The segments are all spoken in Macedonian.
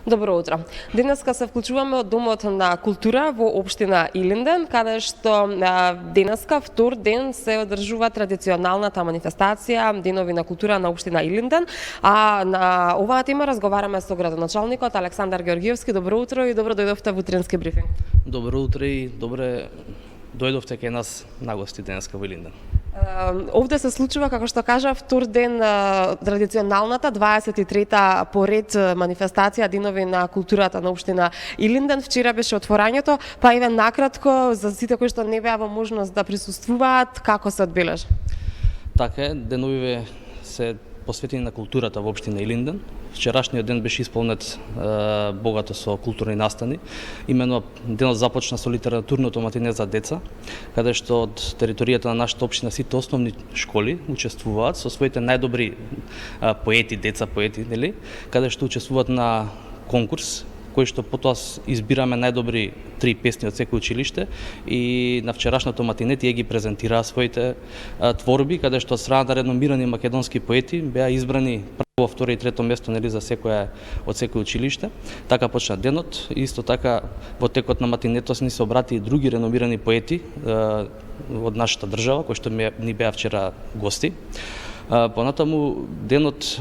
Добро утро. Денеска се вклучуваме од Домот на култура во општина Илинден, каде што денеска, втор ден, се одржува традиционалната манифестација Денови на култура на општина Илинден, а на оваа тема разговараме со градоначалникот Александар Георгиевски. Добро утро и добро дојдовте во утрински брифинг. Добро утро и добре дојдовте кај нас на гости денеска во Илинден. Овде се случува, како што кажа, втор ден традиционалната 23-та поред манифестација Денови на културата на општина Илинден. Вчера беше отворањето, па еве накратко за сите кои што не беа во можност да присуствуваат, како се одбележа? Така е, деновиве се посветени на културата во општина Илинден. Вчерашниот ден беше исполнет богато со културни настани. Имено денот започна со литературното матине за деца, каде што од територијата на нашата општина сите основни школи учествуваат со своите најдобри поети, деца поети, нели? Каде што учествуваат на конкурс кој што потоа избираме најдобри 3 песни од секој училиште и на вчерашното матине тие ги презентираа своите творби, каде што од страна на реномирани македонски поети беа избрани прво, второ и трето место, нели, за секоја од секој училиште. Така почна денот. Исто така во текот на матинето ни се обрати и други реномирани поети од нашата држава, кои што ни беа вчера гости. Понатаму денот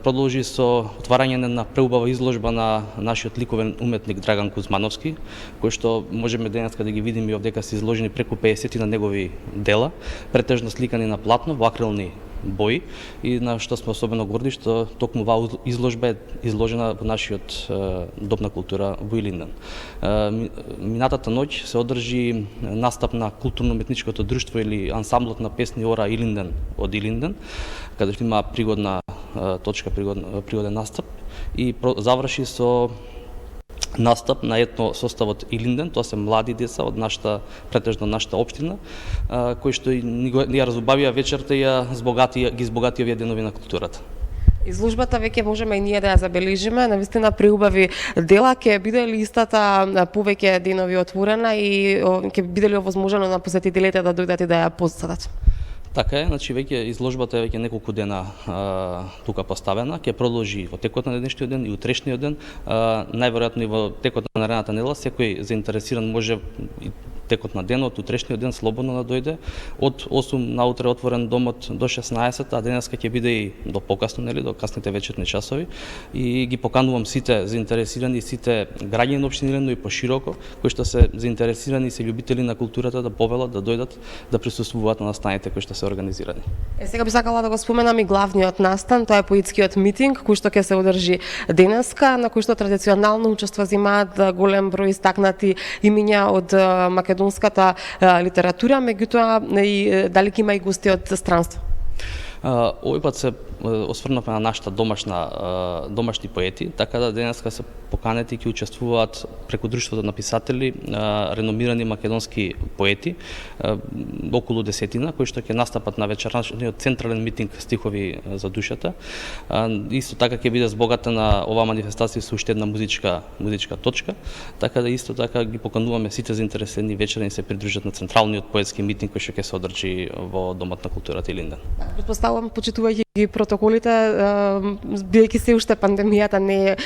продолжи со отварање на преубава изложба на нашиот ликовен уметник Драган Кузмановски, кој што можеме денеска да ги видиме и овдека се изложени преку 50 на негови дела, претежно сликани на платно во акрилни бои, и на што сме особено горди што токму оваа изложба е изложена во нашиот Дом на култура во Илинден. Минатата ноќ се одржи настап на културно-уметничкото друштво или ансамблот на песни Ора Илинден од Илинден, каде што има пригодна точка, пригоден настап, и заврши со настап на етно составот Илинден. Тоа се млади деца од нашата, претежно нашата општина, кои што ни ја разубавија вечерта и ги збогатија овие денови на културата. Изложбата веќе можеме и ние да ја забележиме, навистина преубави дела. Ќе биде ли истата повеќе денови отворена и ќе биде ли овозможено на посетителите да дојдат и да ја посетат? Така е, значи веќе изложбата е веќе неколку дена тука поставена, ќе продолжи во текот на денешниот ден и утрешниот ден, најверојатно и во текот на наредната недела. Секој заинтересиран може и текот на денот, утрешниот ден слободно да дојде. Од 8 наутре отворен домот до 16, а денеска ќе биде и до покасно, нели, до касните вечерни часови, и ги поканувам сите заинтересирани, сите граѓани на општина Илинден и пошироко кои што се заинтересирани и се љубители на културата да повелат, да дојдат да присуствуваат на настаните кои што се организирани. Сега би сакала да го споменам и главниот настан, тоа е поетскиот митинг кој што ќе се одржи денеска, на кој што традиционално учество земаат голем број истакнати имиња од македонската литература, меѓутоа и дали ќе има и гости од странство? Овој пат се осврнавме на нашата домашни поети, така да денеска се поканети ќе учествуваат преку Друштвото на писатели реномирани македонски поети, околу 10, кои што ќе настапат на вечерашниот централен митинг Стихови за душата. Исто така ќе биде збогатена оваа манифестација со уште една музичка точка, така да исто така ги покануваме сите заинтересени вечера да се придружат на централниот поетски митинг кој што ќе се одржи во Домот на културата Илинден. Предпоставувам, почитувајќи ги протоколите, бидејќи се уште пандемијата не е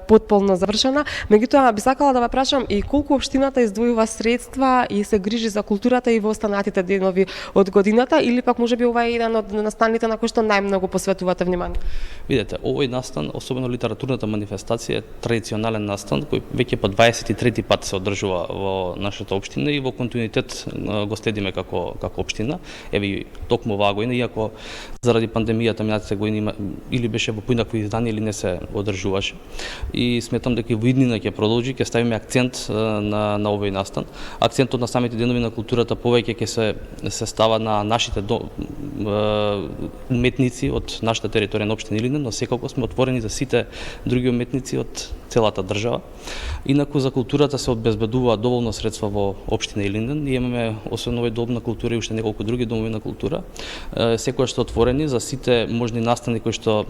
потполно завршена, меѓутоа би сакала да ве прашам и колку општината издвојува средства и се грижи за културата и во останатите денови од годината, или пак можеби ова е еден од настаните на кој што најмногу посветувате внимание? Видете, овој настан, особено литературната манифестација, е традиционален настан кој веќе по 23 пат се одржува во нашата општина и во континуитет го следиме како општина. Еве токму оваа година, иако заради пандемијата минатите години или беше во поинакво издание или не се одржуваше. И сметам дека во иднина ќе продолжи, ќе ставиме акцент на овој настан. Акцентот на самите денови на културата повеќе ќе се става на нашите уметници од нашата територија на општина Илинден, но секако сме отворени за сите други уметници од целата држава. Инаку за културата се обезбедуваат доволно средства во општина Илинден. Ние имаме освен овој дом на култура и уште неколку други домови на култура, секогаш што отворени за сите можни настани кои што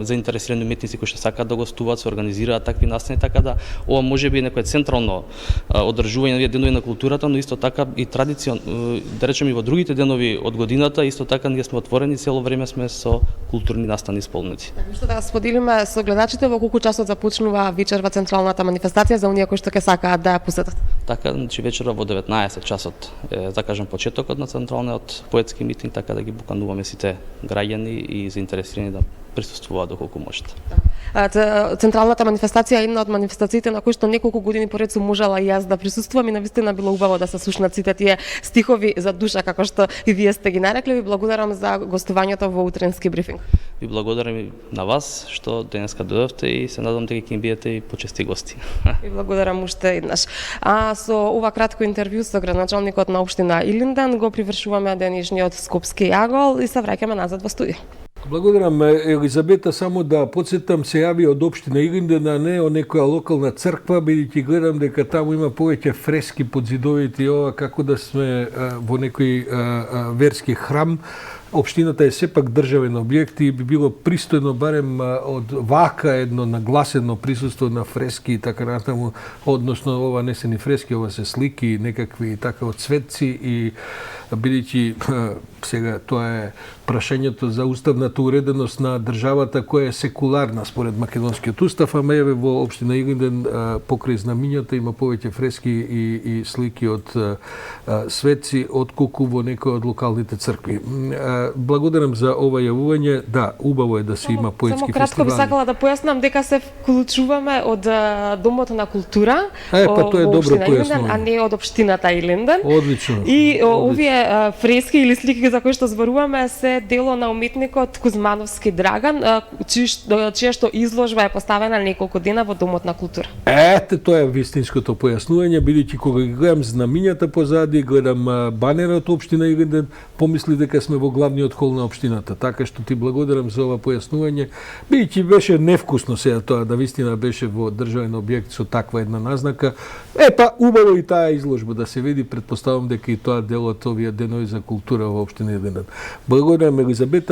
заинтересирани уметници кои што сакаат да гостуваат, се организираат такви настани, така да ова можеби е некое централно одржување на овие денови на културата, но исто така и да речеме и во другите денови од годината, исто така ние сме отворени, цело време сме со културни настани исполнети. Што да споделиме со гледачите во колку часот започнува вечерва централната манифестација за оние кои што ќе сакаат да ја посетат? Така, значи вечера во 19 часот е, да кажем, почетокот на централниот поетски митинг, така да ги покануваме сите граѓани и заинтересирани да присуствуваат доколку можат. Централната манифестација е една од манифестациите на кои што неколку години поред сум можела и јас да присуствувам и навистина било убаво да се слушнат сите тие стихови за душа како што и вие сте ги нарекли. Ви благодарам за гостувањето во утренски брифинг. Ви благодарам и на вас што денеска дојдовте и се надам дека ќе им бидете и почести гости. И благодарам уште еднаш. Со ова кратко интервју со градоначалникот на општина Илинден го привршуваме денешниот Скопски агол и се враќаме назад во студио. Благодарам, Елизабета, само да подсетам, се јави од општина Илинден, а не од некоја локална црква, бидејќи гледам дека таму има повеќе фрески под зидовите и ова како да сме во некој верски храм. Општината е сепак државен објект и би било пристојно барем од вака едно нагласено присуство на фрески и така натаму, односно ова не се ни фрески, ова се слики, некакви така од цветци и бидејќи сега тоа е прашањето за уставната уреденост на државата која е секуларна според македонскиот устав, ама еве во општина Илинден покрај знамињата има повеќе фрески и слики од светци отколку во некој од локалните цркви. Благодарам за ова јавување. Да, убаво е да се има поетски фестивали. Само кратко би сакала да појаснам дека се вклучуваме од Домот на култура тоа е добро појаснување, а не од општината Илинден. Одлично. И овие фрески или слики за кои што зборуваме се дело на уметникот Кузмановски Драган, чија што изложба е поставена неколку дена во Домот на култура. Ете, тоа е вистинското појаснување, бидејќи кога ги гледам знамињата позади, гледам банерот општина Илинден, помисли дека сме во главниот хол на општината. Така што ти благодарам за ова појаснување. Бидејќи беше невкусно сега тоа, да вистина беше во државен објект со таква една назнака. Убаво и таа изложба да се види, предпоставам дека и тоа дел од овие денови за култура во општина Илинден. Благодарам, Елизабета.